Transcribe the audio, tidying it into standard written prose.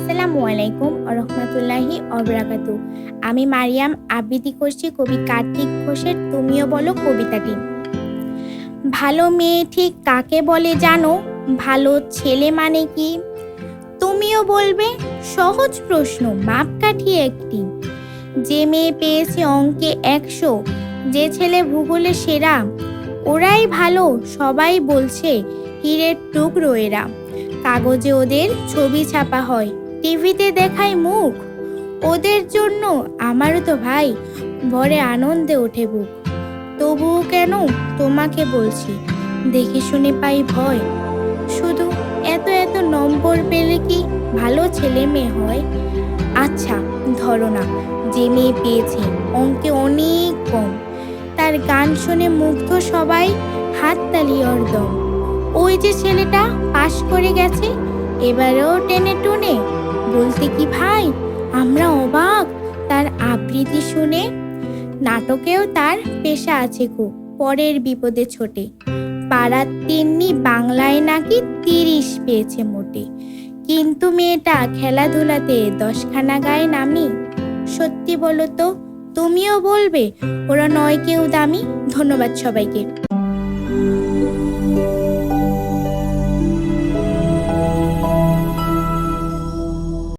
আসসালামু আলাইকুম রহমতুল্লাহি অবরাকাতু। আমি মারিয়াম আবৃত্তি করছি কবি কার্তিক ঘোষের তুমিও বলো কবিতাটি। ভালো মেয়ে ঠিক কাকে বলে জানো? ভালো ছেলে মানে কি? তুমিও বলবে সহজ প্রশ্ন, মাপকাঠি একটি। যে মেয়ে পেয়েছে অঙ্কে 100, যে ছেলে ভূগোলে সেরা, ওরাই ভালো সবাই বলছে, হীরের টুকরো এরা। কাগজে ওদের ছবি ছাপা হয়, টিভিতে দেখায় মুখ। ওদের জন্য আমারও তো ভাই ভরে আনন্দে ওঠে বুক। তবুও কেন তোমাকে বলছি, দেখে শুনে পাই ভয়। শুধু এত এত নম্বর পেলে কি ভালো ছেলে মেয়ে হয়? আচ্ছা ধরো না, যে মেয়ে পেয়েছে অঙ্কে অনেক কম, তার গান শুনে মুগ্ধ সবাই, হাততালি হরদম। ওই যে ছেলেটা পাশ করে গেছে, এবারেও টেনে টুনে, বলতে কি ভাই আমরা অবাক তার আবৃত্তি শুনে। নাটকেও তার পেশা আছে খুব, পরের বিপদে ছোটে। পাড়ার তিন্নি বাংলায় নাকি 30 পেয়েছে মোটে। কিন্তু মেয়েটা খেলাধুলাতে 10খানা গায়ে নামি। সত্যি বলো তো, তুমিও বলবে ওরা নয় কেউ দামি? ধন্যবাদ সবাইকে।